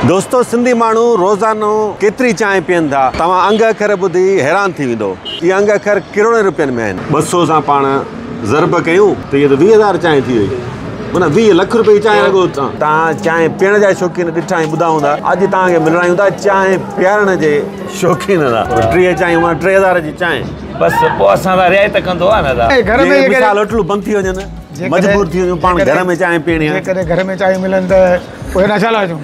दोस्तों सिंधी मानू रोजानो केतरी चाय पीन था तवा अंग अखर बुधी हैरान थी विंदो। ये अंग अखर करोड़ों रुपयन में 200 सा पाण ज़रब कयूं तो ये तो 20,000 चाय थी वही माना 20 लाख रुपए चाय लगो ता चाय पीण जा शौकीन डिठा बुधा हुंदा आज ता के मिल रहा चाय पियारण जे शौकीन था 3 चाय 3000 जी चाय बस पो असा रियायत कंदो आ ना घर में मिसाल होटलू बंद थी वजन मजबूर थी वजन पाण घर में चाय पीणी है करे घर में चाय मिलन त कोई ना चला जो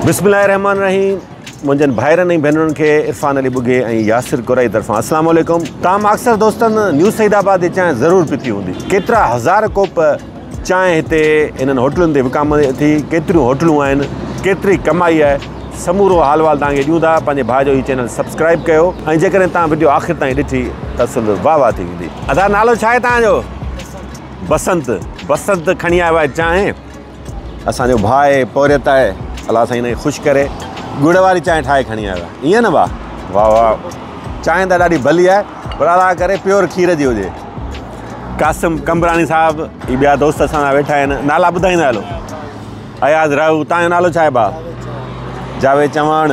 बिस्मिल्लाहिर्रहमानिर्रहीम मुंजन भाइरनि भेनरुनि खे इरफान अली बुगे ऐं यासिर कुरई तरफ़ां अस्सलाम वालेकुम। तव्हां अक्सर दोस्तनि न्यू सईदाबाद जी चांहि ज़रूरु पीती हूंदी। केतिरा हज़ार कोप चांहि हिते इन्हनि होटलुनि ते विकामे थी, केतिरियूं होटलूं आहिनि, केतिरी कमाई आहे, समूरो हालवाल तव्हांखे ॾियूं था। पंहिंजे भाउ जो हीउ चैनल सब्सक्राइब कयो ऐं जेकॾहिं तव्हां वीडियो आख़िर ताईं ॾिठी त असुलु वाह वाह थी वेंदी। अदा नालो छा आहे तव्हांजो? बसंत। बसंत खणी आयो आहे चांहि। असांजो भाउ आहे पौरियत आहे, अलाह साईं हिनखे ख़ुशि करे गुड़ वारी चांहि ठाहे खणी आयो आहे। ईअं न वाह वाह वाह चांहि त ॾाढी भली आहे पर अलाह करे प्योर खीर जी हुजे। कासिम कंबरानी साहिबु ही ॿिया दोस्त असां सां वेठा आहिनि। नाला ॿुधाईंदा हलो। अयाज़ राहू तव्हांजो नालो छा आहे भाउ? जावेद चवाण,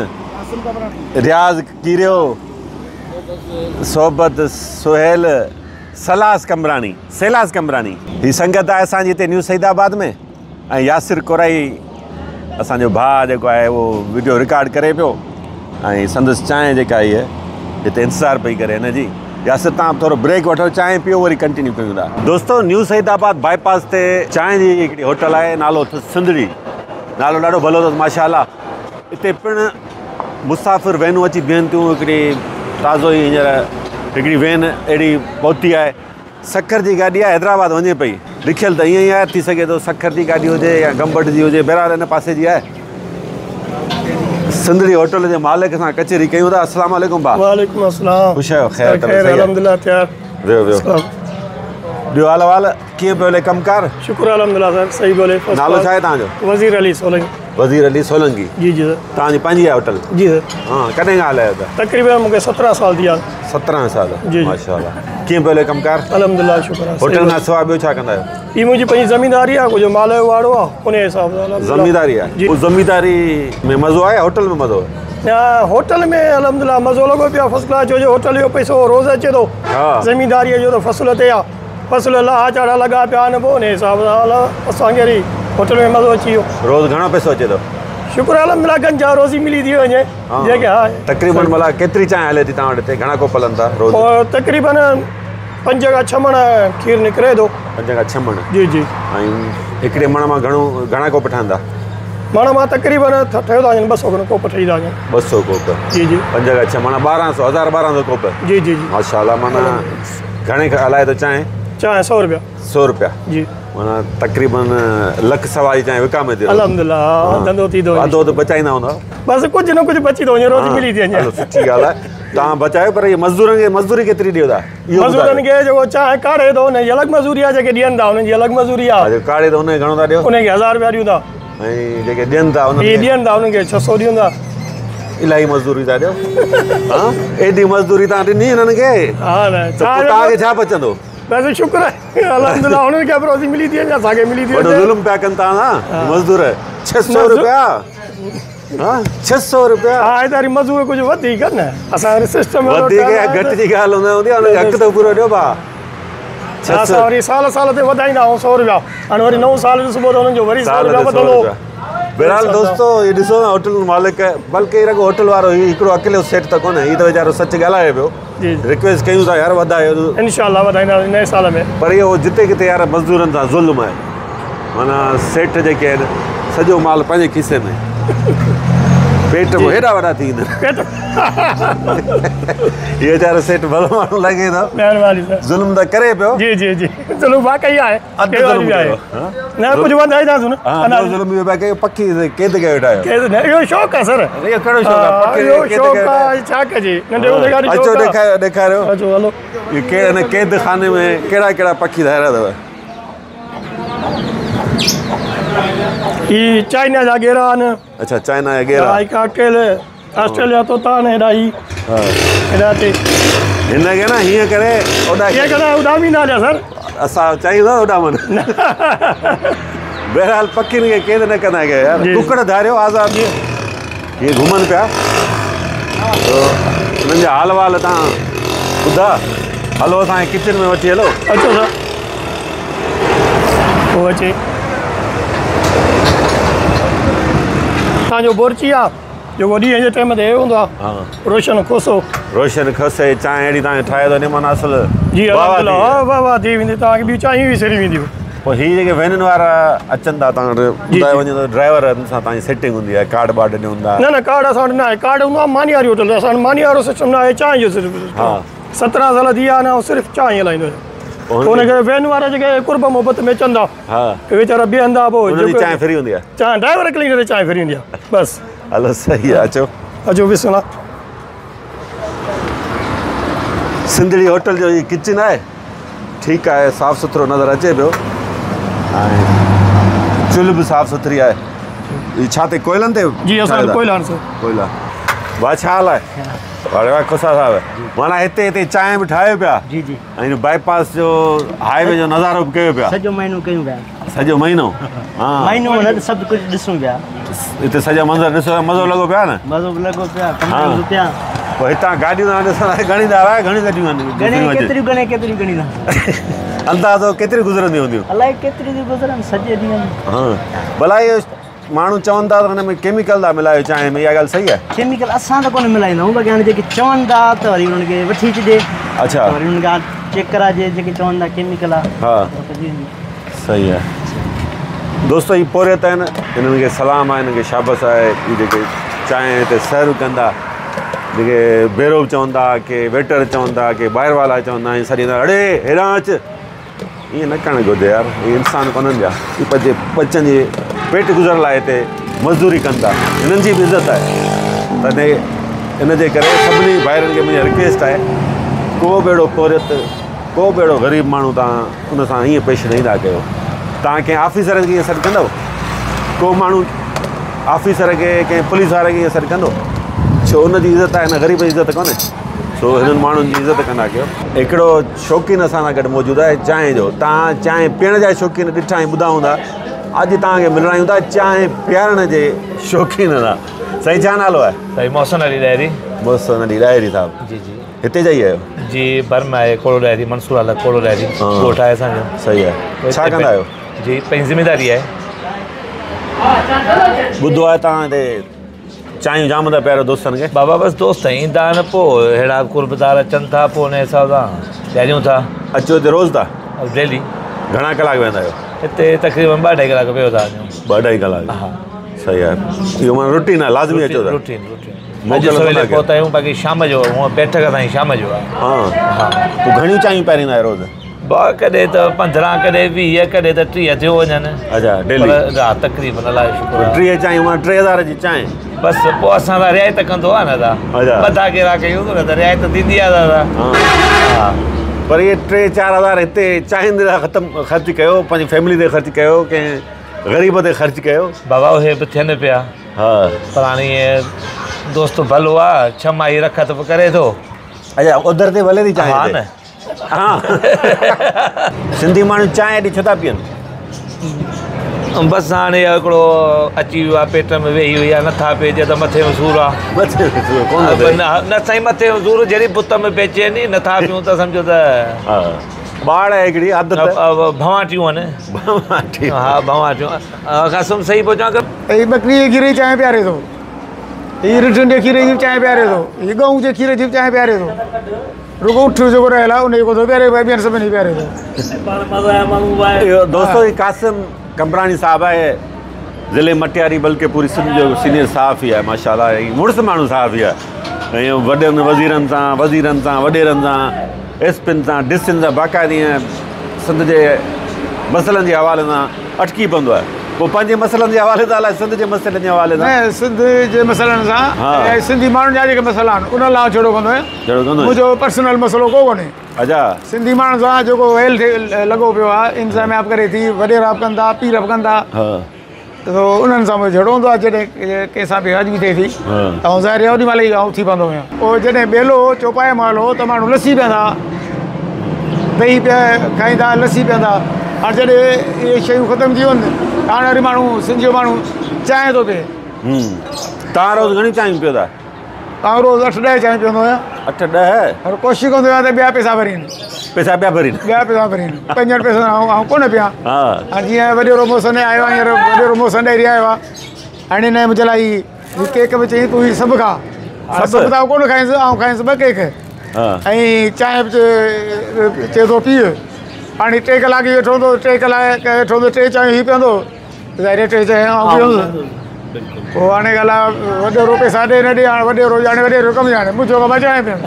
रियाज़ कीरियो, सोबत सुहेल, सलास कंबरानी, सैलास कंबरानी ही संगत आहे असांजी हिते न्यू सईदाबाद में। ऐं यासिर कुरई असांजो भाउ जेको आहे उहो वीडियो रिकॉर्ड करे पियो ऐं संदसि चांहि जेका आहे हिते इंतज़ारु पई करे हिनजी। यासिर तव्हां थोरो ब्रेक वठो, चांहि पियो वरी कंटिन्यू कयूं था। दोस्तो न्यू सईदाबाद बाईपास ते चांहि जी हिकिड़ी होटल आहे, नालो अथसि सिंधड़ी। नालो ॾाढो भलो अथसि माशाअल्लाह। हिते पिणु मुसाफ़िर वैनूं अची बीहनि थियूं। हिकिड़ी ताज़ो ई हींअर हिकिड़ी वैन अहिड़ी पहुती आहे, सखर जी गाॾी आहे, हैदराबाद वञे पई। लिखियलु त ईअं ई आहे, थी सघे थो सखर जी गाॾी हुजे या गंबट जी हुजे, बहरहाल हिन पासे जी आहे। सिंधड़ी होटल जे मालिक सां कचहरी कयूं था। अस्सलाम वालेकुम भाउ। वालेकुम अस्सलाम। ख़ुशि आहियो? ख़ैर अल्हम्दुलिल्लाह तयार। वियो वियो ॿियो हाल अहवाल कीअं पियो हले कमकार? शुक्र अल्हम्दुलिल्लाह सर सही बोले। नालो छा आहे तव्हांजो? वज़ीर अली सोलंकी। वज़ीर अली सोलंकी। जी जी सर। तव्हांजी पंहिंजी आहे होटल? जी सर। हाँ कॾहिं खां हलायो था? तकरीबन मूंखे 17 साल थी विया। 17 साल जी माशाअल्लाह। कीअं पियो हले कमकार? अल्हम्दुलिल्लाह शुक्र आहे। होटल खां सवाइ ॿियो छा कंदा आहियो? ही मुंहिंजी पंहिंजी ज़मीनदारी आहे, कुझु माल जो वाड़ो आहे, उन हिसाब सां ज़मीनदारी आहे। उहो ज़मीनदारी में मज़ो आहे, होटल में मज़ो आहे? होटल में अल्हम्दुलिल्लाह मज़ो लॻो पियो आहे फर्स्ट क्लास। छो जो होटल जो पैसो रोज़ अचे थो, ज़मीनदारीअ जो त फ़सुल ते आहे, फ़सुल लाहा चाढ़ा लॻा पिया आहिनि, पोइ उन हिसाब सां असांखे वरी होटल में मज़ो अची वियो। रोज़ घणो पैसो अचे थो? शुक्र अल्हम्दुलिल्लाह गंजा रोज़ी मिली थी वञे जेके हा। तक़रीबन मतलब केतिरी चांहि हले थी तव्हां वटि हिते? घणा कोप हलनि था रोज़? तक़रीबन 5 खां 6 मण खीर निकिरे थो। 5 खां 6 मण? जी जी। ऐं हिकिड़े मण मां घणा कोप ठहंदा? मण मां तक़रीबन ठहियो था वञनि 200 कोप ठही था वञनि। 200 कोप? जी जी। 5 खां 6 मण 1200, 1200 कोप? जी जी जी माशाअल्लाह। माना घणे हलाए थो चांहि? चांहि 100 रुपया। 100 रुपया जी। माना तक़रीबन लख सवा जी चांहि विकामे थी? अल्हम्दुलिल्लाह धंधो थी थो। अधो त बचाईंदा हूंदा? बसि कुझु न कुझु बची थो वञे, रोज़ी मिली थी वञे। सुठी ॻाल्हि आहे। तव्हां बचायो पर इहे मज़दूरनि खे मज़दूरी केतिरी ॾियो था? मज़दूरनि खे जेको चांहि काढ़े थो हुनजी अलॻि मज़दूरी आहे, जेके ॾियनि था हुनजी अलॻि मज़दूरी आहे। काढ़े थो हुनखे घणो था ॾियो? हुनखे 1000 रुपया ॾियूं था। ऐं जेके ॾियनि था हुनखे 600 ॾियूं था। इलाही मज़दूरी था ॾियो? हा एॾी मज़दूरी तव्हां ॾिनी हिननि खे? हा न तव्हांखे छा बचंदो? वैसे शुक्र आहे अल्हम्दुलिल्लाह उन्हनि खे रोज़ी मिली थी वञे, असांखे मिली थी वञे। ज़ुल्म पिया कनि था न मज़दूर। 600 रुपया? हाँ 600 रुपया? हा हिते वरी मज़दूर कुझु वधीक न, असां सिस्टम वधीक घटि जी ॻाल्हि हूंदी आहे, हुनखे हक़ त पूरो ॾियो भाउ। असां वरी साल साल ते वधाईंदा आहियूं 100 रुपया। हाणे वरी नओं साल ॾिसबो त हुननि जो वरी 100 रुपया वधंदो। बहरहाल दोस्तों ये ॾिसो न होटल मालिक, बल्कि रुगो होटल वारो हिकिड़ो अकेलो सेट त कोन्हे, हीउ त वीचारो सच ॻाल्हाए पियो। रिक्वेस्ट कयूं था यार वधायो, इंशाअल्लाह वधाईंदासीं नए साल में। पर इहो जिते किथे यार मज़दूरनि सां ज़ुल्म आहे। माना सेठ जेके आहिनि सॼो माल पंहिंजे खीसे में, पेट में हेॾा वॾा थी वेंदा आहिनि। ये वीचारो सेठ भलो माण्हू लॻे थो, महिरबानी सर। ज़ुल्म त करे पियो। जी जी जी चलो वाकई आहे अधु कहिड़ो ज़ुल्म बि आहे। कयो, हा? न कुझु वधाईंदासीं न हाँ, अञा ॿियो ज़ुल्म इहो पिया कयो, पखी कैद कयो वेठा आहियो। केरु न, इहो शौक़ु आहे सर। इहो कहिड़ो शौक़ु आहे? पखी इहो कैद शौक़ु कयो वेठा आहियो। आहे छा कजे नंढे हूंदे खां अचो ॾेखारियो। अचो हलो। ये कहिड़े कैद खाने में कहिड़ा कहिड़ा पखी धारिया अथव? ही चाइना जा गेरा आहिनि। अच्छा, चाइना जा गेरा। हिकु अकेल ऑस्ट्रेलिया तोता आहिनि हेॾा ही हेॾा ते हिनखे न हीअं करे ओॾा कीअं कंदा उॾामींदा हलिया सर। असां चाहींदा ओॾा मन। बहरहाल पखियुनि खे कैद न कंदा कयो यार। जी। कुकड़ धारियो आज़ाद ये घुमनि पिया, तो हुननि जा हाल वाल तव्हां ॿुधा। हलो असांखे किचन में वठी हलो। अचो सर पोइ अचे तव्हांजो बोरची आहे जेको ॾींहं जे टाइम ते हे हूंदो आहे। हाँ, रोशन खोसो। रोशन खसे चांहि अहिड़ी तव्हांखे ठाहे थो निमन असुल। जी वाह वाह अल्हम्दुलिल्लाह, थी। हा वाह वाह थी वेंदी तव्हांखे ॿियूं चांहियूं बि सेड़ी वेंदियूं। पोइ हीअ जेके वैननि वारा अचनि था तव्हां वटि ॿुधाए वञो त ड्राइवर सां तव्हांजी सेटिंग हूंदी आहे, कार्ड वार्ड ॾियूं हूंदा। न कार्ड असां वटि न आहे। कार्ड हूंदो आहे मानी वारी होटल ते, असां वटि मानी वारो सिस्टम न आहे। चांहि जो सिर्फ़ु हा। 17 साल थी विया आहिनि ऐं सिर्फ़ु चांहि हलाईंदो आहियां। हुनखे वैन वारा जेके कुर्ब मोहबत में चवंदा हा, वीचारा बीहंदा पोइ हुनजी चांहि फ्री हूंदी आहे। चांहि ड्राइवर क्लीनर चांहि फ्री हूंदी आहे बसि। हलो सही आहे, अचो। अचो बिस्मिल्लाह। सिंधड़ी होटल जो ही किचन आहे, ठीकु आहे, साफ़ु सुथिरो नज़र अचे पियो ऐं चुल्ह बि साफ़ु सुथरी आहे। ही छा ते कोयलनि ते? जी असां कोयला सर। कोयला। वाह छा हाल आहे? वाह वाह खुसा साहब, माना हिते चांहि बि ठाहियो पिया जी जी ऐं बाईपास जो हाईवे जो नज़ारो बि कयो पिया। सॼो महीनो कयूं पिया। सॼो महीनो? हा, महीनो न त सभु कुझु ॾिसूं पिया। हिते सॼा मंज़र ॾिसो, मज़ो लॻो पिया न? मज़ो बि लॻो पिया, हाँ। कमु पिया। पोइ हितां गाॾियूं तव्हां ॾिसंदा घणी त आहे, घणी गाॾियूं आहिनि? केतिरियूं गणियूं अंदाज़ो केतिरी गुज़रंदियूं हूंदियूं? अलाए केतिरी थियूं गुज़रनि सॼे ॾींहं में। हाँ, भला इहो माण्हू चवनि था त हुन में केमिकल था मिलायो चांहि में, इहा ॻाल्हि सही आहे? केमिकल असां त कोन मिलाईंदा आहियूं, बाक़ी हाणे जेके चवनि था त वरी उन्हनि खे वठी अचिजे। अच्छा, वरी उन्हनि खां चेक कराइजे, जेके चवनि था केमिकल आहे। हा सही आहे। दोस्तो ही पोरियत आहिनि, हिननि खे सलाम आहे, हिननि खे शाबस आहे। ही जेके चांहि हिते सर्व कंदा, जेके बेरो चवंदा के वेटर चवंदा के ॿाहिरि वारा चवंदा आहिनि, सॼी अड़े हेॾां अचु, ईअं न करणु घुरिजे यार। ही इंसान कोन्हनि जा, ही पंहिंजे बचनि जे पेट गुज़र लाइ हिते मज़दूरी कनि था, हिननि जी बि इज़त आहे। तॾहिं इन जे करे सभिनी भाइरनि खे मुंहिंजी रिक्वेस्ट आहे, को बि अहिड़ो पोरियत, को बि अहिड़ो ग़रीब माण्हू तव्हां उन सां हीअं पेश न ईंदा कयो। तव्हां कंहिं ऑफिसर खे ईअं सॾु कंदव? को माण्हू ऑफिसर खे कंहिं पुलिस वारे खे ईअं सॾु कंदो? छो उनजी इज़त आहे, हिन ग़रीब जी इज़त कोन्हे? सो हिननि माण्हुनि जी इज़त कंदा कयो। हिकिड़ो शौक़ीन असां सां गॾु मौजूदु आहे चांहि जो। तव्हां चांहि पीअण जा शौक़ीन ॾिठा ऐं ॿुधा हूंदा, अॼु तव्हांखे मिलणा आहियूं था चांहि पीआरण जे शौक़ीन था। सही छा नालो आहे? सही मौसम अली डायरी। मौसम अली डायरी साहब जी जी हिते जा ई आहियो? जी बर्मा आहे, कोड़ो डायरी, मंसूर आला कोड़ो डायरी ॻोठ आहे असांजो। सही आहे। छा कंदा आहियो? जी पंहिंजी ज़िमेदारी आहे। ॿुधो आहे तव्हां हिते चांहियूं जाम था पियारो दोस्तनि खे? बाबा बसि दोस्त ईंदा आहिनि, पोइ अहिड़ा कुर्बदार अचनि था, पोइ हुन हिसाब सां ॾियूं था। अचो हिते रोज़ था? डेली। घणा कलाक वेंदा आहियो? हिते तक़रीबन 2-2.5 कलाक पियो था वञूं। 2-2.5 कलाक? हा सही आहे। इहो माना रुटीन आहे, लाज़मी अचो था? रुटीन अॼु सवेल पहुता आहियूं, बाक़ी शाम जो हूअं बैठक ताईं शाम जो आहे। हाँ हा पोइ घणियूं चांहियूं पीआरींदा आहियो रोज़? कॾहिं त 15, कॾहिं 20, कॾहिं त 30 थियो वञनि। अच्छा डेली? हा तक़रीबन अलाए शुक्र आहे। 30 चांहियूं माना 3000 जी चांहि? बसि पोइ असां त रिआयत कंदो आहे न दादा। अच्छा। ॿधा केरा कयूं न त रिआयत थींदी आहे दादा। हाँ पर इहे 3-4 हज़ार हिते चांहियुनि ते ख़तमु ख़र्चु कयो, पंहिंजी फैमिली ते ख़र्चु कयो, कंहिं ग़रीब ते ख़र्चु कयो? बाबा उहे बि थियनि पिया। हा पर हाणे इहे दोस्त भलो आहे, 6 माही रखत बि करे थो। अच्छा उधर ते भले थी चांहि? हा हिते? न। हाँ सिंधी माण्हू चांहि हेॾी छो था पीअनि? बसि हाणे हिकिड़ो अची वियो आहे, पेट में वेही वई आहे, नथा पइजे त मथे में सूरु आहे। मथे में सूरु कोन थो थिए? न साईं, मथे में सूरु जहिड़ी बुत में पइजे नी, नथा पियूं त सम्झो त हा ॿाड़ आहे हिकिड़ी आदत। भवाटियूं आहिनि। भवाटियूं? हा भवाटियूं। कसम सही पहुचां कर। हीअ बकरी जे खीर जी चांहि पीआरे थो, हीअ रिठुनि जे खीर जी चांहि पीआरे थो, हीअ गऊं जे खीर जी चांहि पीआरे थो। रुगो उठ जेको रहियल आहे उनखे कोन थो पीआरे, ॿियनि सभिनी पीआरे थो। इहो दोस्तो ही कासिम कंबरानी साहब आहे, ज़िले मटियारी, बल्कि पूरी सिंध जो सीनियर सहाफ़ी आहे माशाल्लाह, मुड़ुस माण्हू सहाफ़ी आहे। ऐं वॾनि वज़ीरनि सां वज़ीरनि सां वॾेरनि सां एसपिन सां डिसिन सां बाक़ाइदी सिंध जे मसइलनि जे हवाले सां अटकी पवंदो आहे। पोइ पंहिंजे मसइलनि जे हवाले सां अलाए सिंध जे मसइलनि जे हवाले सां न सिंध जे मसइलनि सां ऐं सिंधी माण्हुनि जा जेके मसइला आहिनि उन लाइ छेड़ो कंदो आहियां। जहिड़ो कंदो मुंहिंजो पर्सनल मसइलो को कोन्हे। अच्छा सिंधी माण्हुनि सां जेको वेल लॻो पियो आहे इंतज़ामिया करे थी वॾेरा बि कंदा पीर बि कंदा त उन्हनि सां मुंहिंजो जहिड़ो हूंदो आहे जॾहिं कंहिंसां बि अॼु बि थिए थी त ज़ाहिर आहे ओॾी महिल ई थी पवंदो आहियां। पोइ जॾहिं बेलो चौपाए महिल हो त माण्हू लस्सी पीअंदा दही खाईंदा लस्सी पीअंदा। हाणे जॾहिं इहे शयूं ख़तमु थी वञनि हाणे वरी माण्हू सिंधी जो माण्हू चांहि थो पीए। तव्हां रोज़ु घणी चांहि पियो था? तव्हां रोज़ु 8-10 चांहि पीअंदो आहियां। 8-10? पर कोशिशि कंदो आहियां त ॿिया पैसा भरीनि। पैसा ॿिया भरीनि? ॿिया पैसा भरीनि। 5 पैसा आउं कोन पियां। हाणे जीअं वॾेरो मोसन आयो आहे हींअर वॾेरो मोसन ॾेई आयो आहे। हाणे हिन मुंहिंजे लाइ केक में चई तूं ही सभु खा। सभु त कोन खाईंसि आउं खाईंसि 2 केक ऐं चांहि बि चए थो पीउ। हाणे 3 कलाक वेठो हूंदो 3 कलाक वेठो हूंदो 3 चांहियूं हीअ पीअंदो ज़ाहिर 3 चांहि आउं पीअंदुसि। पोइ हाणे ॻाल्हि आहे वॾेरो पैसा ॾे न ॾे हाणे वॾेरो हाणे वॾेरो कमु हाणे मुंहिंजो कमु आहे चांहि पीअणु।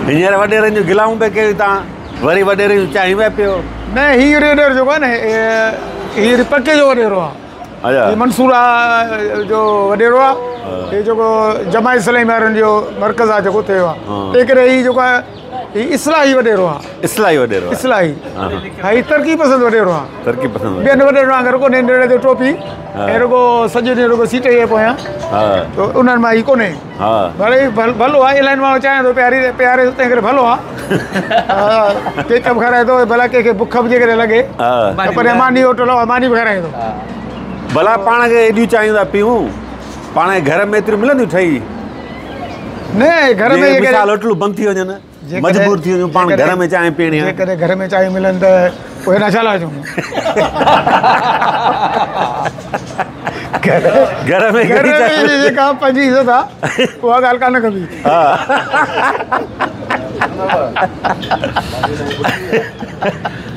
हींअर वॾेरनि जूं गिलाऊं पिया कयो तव्हां वरी वॾेरे जूं चांहि पिया पियो? न हीअ वॾेरो जेको आहे न हीअ पके जो वॾेरो आहे। अच्छा मंसूरा जो वॾेरो आहे। हे जेको जमा इस्लाही वारनि जो मर्कज़ आहे जेको थियो आहे टेकरे हीअ जेको आहे हीअ इस्लाही वॾेरो आहे। इस्लाही वॾेरो इस्लाही हा हीअ तरक़ी पसंदि वॾेरो आहे। तरक़ी पसंदि ॿियनि वॾेरो वांगुरु कोन्हे नेड़े ते टोपी ऐं रुॻो सॼो ॾींहुं रुॻो सीट जे पोयां त उन्हनि मां ई कोन्हे। भले भलो आहे इलाही माण्हू चाहियां थो प्यारे तंहिं करे भलो आहे केक बि खाराए थो भला कंहिंखे बुख बि जे करे लॻे त पर मानी होटल आहे मानी बि खाराए थो। भला पाण खे एॾियूं चांहियूं था पियूं पाण घर में एतिरियूं मिलंदियूं ठही? न घर में मिसाल होटलूं बंदि थी वञनि मजबूर थी वञूं पाण घर में चांहि पीअणी आहे। जेकॾहिं घर में चांहि मिलनि त पोइ हेॾा छा लाजूं? घर में जेका पंहिंजी इज़त आहे उहा ॻाल्हि कान कबी।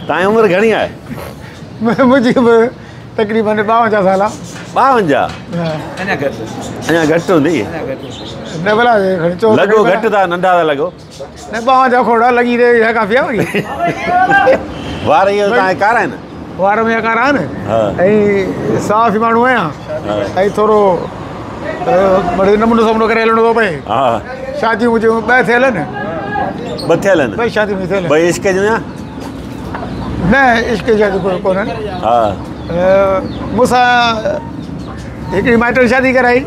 तव्हांजी उमिरि घणी आहे? मुंहिंजी तक़रीबन 52 साल आहे। 52? अञा घटि हूंदी न भला लॻो घटि था नंढा था लॻो। न 52 खोड़ा लॻी रहे काफ़ी आहे वरी। वार इहो तव्हांखे कारा आहिनि? वार में कारा आहिनि ऐं साफ़ माण्हू आहियां ऐं थोरो वरी नमूनो समूनो करे हलणो थो पए। शादियूं मुंहिंजियूं 2 थियल आहिनि। 2 थियल आहिनि? 2 शादियूं थियल। 2 इश्क जूं या? न इश्क जा कोन्हनि। मूंसां हिकिड़ी माइटनि शादी कराई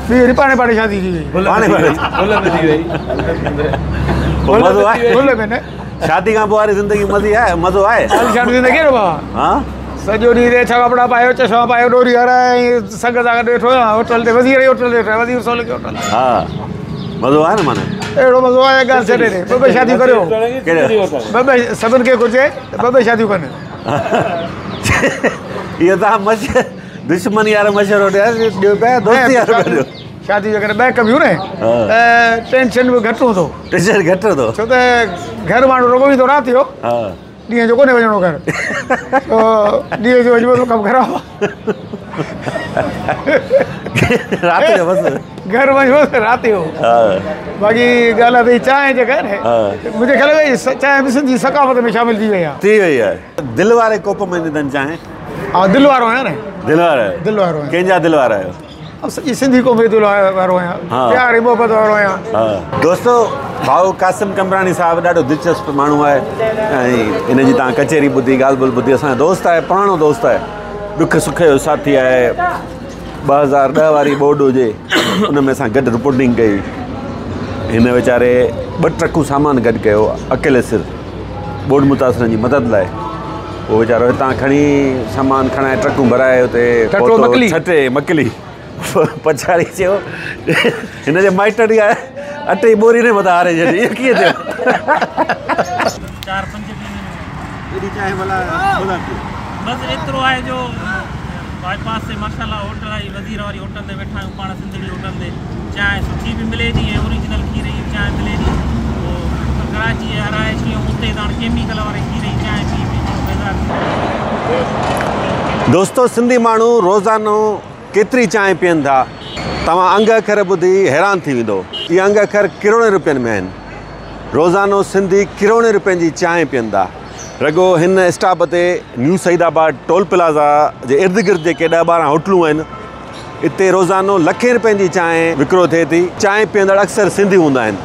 ॿी वरी पाणे शादी थी वई। शादी खां पोइ वारी ज़िंदगी मज़ो आहे? ज़िंदगी न बाबा सॼो ॾींहुं ते 6 कपिड़ा पायो चश्मा पायो डोरी हराए संग सां गॾु वेठो आहियां होटल ते वज़ीर होटल ते वज़ीर सोले के होटल। मज़ो आहे न माना? अहिड़ो मज़ो आहे ॻाल्हि छॾे ॾे 2 शादियूं करियो। 2 सभिनि खे घुरिजे 2 शादियूं कनि। इहो तव्हां दुश्मनी वारो मशवरो ॾियो पिया दोस्ती वारो ॾियो। शादी जेकॾहिं 2 कबियूं न त टेंशन बि घटि हूंदो। टेंशन घटि हूंदो छो त घर माण्हू रुॻो ई थो राति जो ॾींहं जो कोन्हे वञिणो घर ॾींहं जो वञिबो कमु ख़राबु राति जो बसि घर वञिबो राति जो। बाक़ी ॻाल्हि आहे भई चांहि जेका आहे न मुंहिंजे ख़्याल में चांहि बि सिंधी सकाफ़त में शामिलु थी वई आहे। दिलि वारे कोप में ॾिननि चांहि? हा दिलि वारो आहियां न। दिलि वारो आहियो? कंहिंजा दिलि वारा आहियो? सॼी सिंधी क़ौम जो दिलि वारो आहियां प्यार मोहबत वारो आहियां। दोस्तो भाऊ कासिम कमरानी साहिबु ॾाढो दिलचस्प माण्हू आहे ऐं इन जी तव्हां कचहरी ॿुधी ॻाल्हि ॿोल्हि ॿुधी असांजो दोस्त आहे पुराणो दोस्त आहे ॾुख सुख जो साथी आहे। 2010 वारी बोर्ड हुजे उन में असां गॾु रिपोर्टिंग कई। हिन वीचारे 2 ट्रकूं सामान गॾु कयो अकेले सिर बोर्ड मुतासिरनि जी मदद लाइ। उहो वीचारो हितां खणी सामान खणाए ट्रकूं भराए हुते छटे मकली पछाड़ी चयो हिनजे माइट ॾी आहे अटे जी बोरी ने मथां हारे छॾी। इहो कीअं थियो? 4-5 बस एतिरो आहे जो बाईपास से माशाल्लाह होटल आई वज़ीर वारी होटल ते वेठा आहियूं पाण सिंधड़ी होटल ते चांहि सुठी बि मिले थी ऐं ओरिजिनल खीर जी चांहि मिले थी। पोइ कराची आराइशी हुते त केमिकल वारी खीर जी चांहि पी दोस्तो सिंधी माण्हू रोज़ानो केतिरी चांहि पीअनि था तव्हां अंग अखर ॿुधी हैरान थी वेंदो। इहे अंग अखर किरोड़े रुपयनि में आहिनि। रोज़ानो सिंधी किरोड़े रुपयनि जी चांहि पीअंदा। रगो हिन स्टॉप ते न्यू सईदाबाद टोल प्लाज़ा जे इर्द गिर्द जेके 10-12 होटलूं आहिनि, इते रोज़ानो लखे रुपयनि जी चांहि विकिरो थिए थी। चांहि पीअंदड़ अक्सर सिंधी हूंदा आहिनि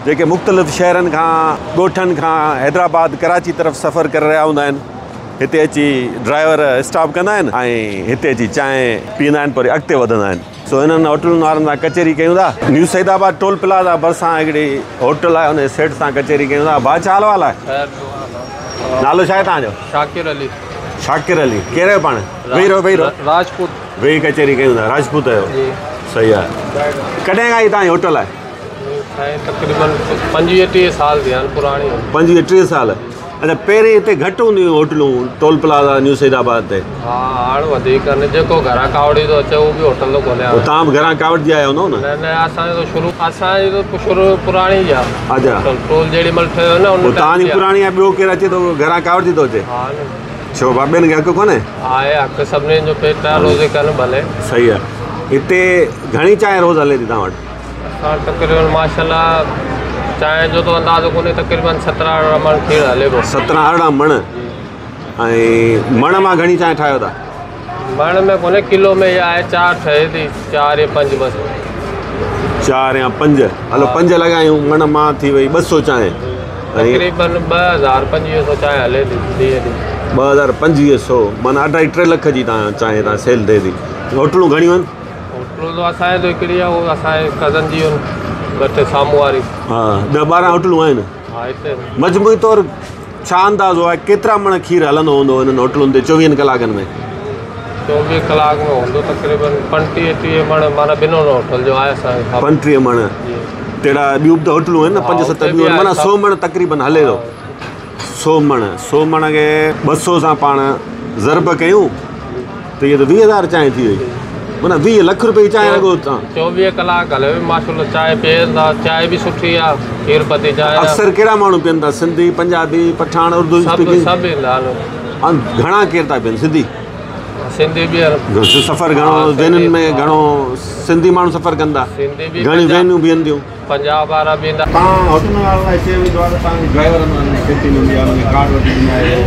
जेके मुख़्तलिफ़ शहरनि खां, ॻोठनि खां, हैदराबाद, कराची तरफ़ सफ़र करे रहिया हूंदा आहिनि। हिते अची ड्राइवर स्टॉप कंदा आहिनि ऐं हिते अची चांहि पीअंदा आहिनि, पर अॻिते वधंदा आहिनि। सो हिननि होटलुनि वारनि सां कचहरी कयूं था। न्यू सईदाबाद टोल प्लाज़ा भरिसां हिकिड़ी होटल आहे, उन सेठ सां कचहरी कयूं था। भाउ छा हाल वाल आहे? नालो छा आहे तव्हांजो? शाकिर अली। शाकिर अली, कहिड़े आहियो पाण? वेही रहो राजपूत। वेही कचहरी कयूं था। राजपूत आहियो? सही आहे। कॾहिं खां ई तव्हांजी होटल आहे? तक़रीबन 25-30 साल थी आहिनि पुराणी। 25-30 साल। अच्छा, पहिरीं हिते घटि हूंदियूं होटलूं टोल प्लाज़ा न्यू सईदाबाद ते? हा, हाणे वधीक आहिनि। जेको घरां कावड़ी थो अचे उहो बि होटल थो खोले। तव्हां बि घरां कावड़ जी आया हूंदव न? न, असांजी त शुरू पुराणी ई आहे। अच्छा, टोल जेॾी महिल ठहियो न उन तव्हांजी पुराणी आहे। ॿियो केरु अचे थो घरां कावड़ जी थो अचे? हा न। छो ॿियनि खे हक़ु कोन्हे? आहे हक़ु सभिनीनि जो। पेट रोज़े कनि भले। सही आहे। हिते घणी चांहि रोज़ हले थी तव्हां वटि? असां तक़रीबन माशाल्लाह चांहि जो त अंदाज़ो कोन्हे, तक़रीबन 17-18 मण खीर हले पियो। 17-18 मण? ऐं मण मां घणी चांहि ठाहियो था? मण में कोन्हे, किलो में इहा आहे 4 ठहे थी, 4 या 5 बसि। 4 या 5? हलो 5 लॻायूं, मण मां थी वई 200 चांहि। तक़रीबन 2500 चांहि हले थी ॾींहं। 2500 माना 2.5-3 लख जी तव्हां चांहि तव्हां सेल थिए थी। होटलूं घणियूं आहिनि? होटलूं त असांजे त हिकिड़ी आहे, उहो असांजे कज़न जी घटि साम्हूं वारी। हा, 10-12 होटलूं आहिनि। हा, हिते मजमूई तौरु छा अंदाज़ो आहे केतिरा मण खीर हलंदो हूंदो हिननि होटलुनि ते 24 कलाकनि में? 24 कलाक में हूंदो तक़रीबन 35-30 मण। माना ॿिन्हिनि होटल जो आहे असांखे। 35 मण? तहिड़ा ॿियूं बि होटलूं आहिनि न, 5-7 ॿियूं, माना 100 मण तक़रीबन हले थो। 100 मण खे 200 सां पाण ज़रब कयूं त इहे त 20,000 चांहि थी वई। माना 20 लख रुपए जी चांहि लॻो तव्हां। 24 कलाक हले माशाल्लाह। चांहि पीअनि था, चांहि बि सुठी आहे, खीर पती चांहि। अक्सर कहिड़ा माण्हू पीअनि था? सिंधी, पंजाबी, पठान, उर्दू? सभु ईंदा आहिनि। घणा केरु था पीअनि? सिंधी बि आहिनि। सफ़र घणो वेनुनि में? घणो सिंधी माण्हू सफ़र कंदा? सिंधी बि। घणी वेनूं बीहंदियूं? पंजाब वारा बि ईंदा। तव्हां होटल वारा लाइ चयो वेंदो आहे त तव्हांखे ड्राइवर खेती हूंदी आहे, हुनखे कार्ड वठी ॾींदा आहियो?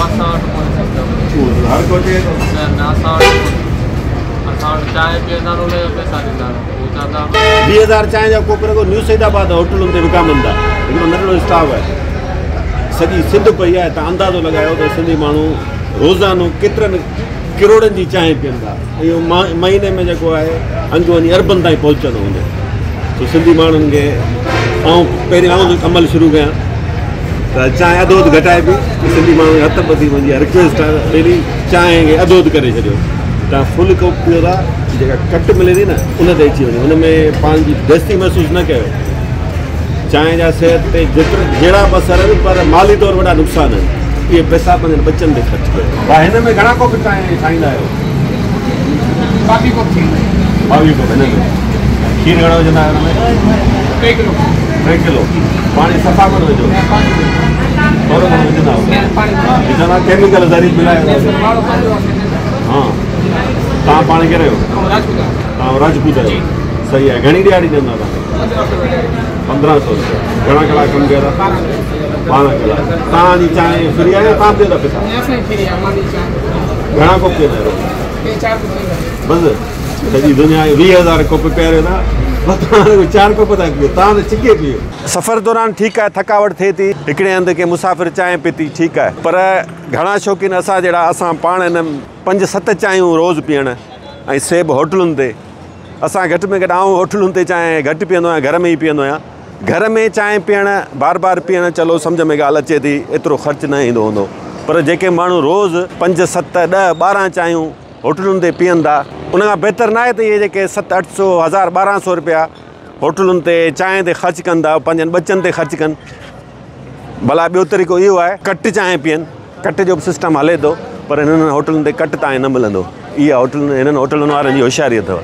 असां वटि कोन्हे। हर को चए थो? न, असां वटि चांहि पीअंदा आहिनि, उनजा पैसा ॾींदा आहिनि। 20,000 चांहि जा कोप रुॻो न्यू सईदाबाद होटलुनि ते विकामनि था। हिकिड़ो नंढिड़ो स्टाफ आहे, सॼी सिंध पई आहे। तव्हां अंदाज़ो लॻायो त सिंधी माण्हू रोज़ानो केतिरनि किरोड़नि जी चांहि पीअंदा। इहो महीने में जेको आहे अंग वञी अरबनि ताईं पहुचंदो हूंदो। तो सिंधी माण्हुनि खे पहिरीं अमल शुरू कयां त चांहि अधोध घटाए बि सिंधी माण्हू खे हथ ॿधी वञी रिक्वेस्ट आहे पहिरीं चांहि खे अधोध करे छॾियो। तव्हां फुल कोप पीओ था, जेका कट मिले थी न उन ते अची वञो, हुन में पंहिंजी बेइज़ती महसूसु न कयो। चांहि जा सिहत ते जहिड़ा बि असर आहिनि, पर माली तौरु वॾा नुक़सान आहिनि। इहे पैसा पंहिंजनि बचनि ते ख़र्चु कयो। भाउ हिन में घणा कोप चांहि ठाहींदा आहियो? 22 कोप थी। 22 कोप। हिन में खीर घणो विझंदा आहियो? हुन में 3 किलो। 3 किलो। पाणी सफ़ा कोन विझो? थोरो घणो विझंदा आहियो? केमिकल ज़रीब मिलायो? हा। तव्हां पाण कहिड़े आहियो? तव्हां राजपूत आहियो? सही आहे। घणी ॾियारी ॾींदा तव्हां? 1500 रुपया। घणा कलाक कमु कयो था? 12 कलाक। तव्हांजी चांहि फ्री आहे या तव्हां ॾियो था पैसा? घणा कोप पीअंदा आहियो? बसि सॼी दुनिया 20,000 कोप पीआरियो था, 4 कोप था पीओ। तव्हां त चिके पीओ। सफ़र दौरान ठीकु आहे, थकावट थिए थी, हिकिड़े हंधि के मुसाफ़िर चांहि पीती ठीकु आहे, पर घणा शौक़ीन असां जहिड़ा असां पाण हिन 5-7 चांहियूं रोज़ पीअण ऐं सेब होटलुनि ते। असां घटि में घटि आऊं होटलुनि ते चांहि घटि पीअंदो आहियां, घर में ई पीअंदो आहियां। घर में चांहि पीअण बार पीअण चलो सम्झ में ॻाल्हि अचे थी, एतिरो ख़र्चु न ईंदो हूंदो। पर जेके माण्हू रोज़ 5, 7, 10, 12 चांहियूं होटलुनि ते पीअनि था, उनखां बहितर न आहे त इहे जेके 700-800, 1000, 1200 रुपया होटलुनि ते चांहि ते ख़र्चु कनि था, पंहिंजनि बचनि ते ख़र्चु कनि। भला ॿियो तरीक़ो इहो आहे कट चांहि पीअनि। कट जो बि सिस्टम हले थो, पर हिननि होटलुनि ते कट तव्हांखे न मिलंदो। इहा हिननि होटलुनि वारनि जी होशियारी अथव।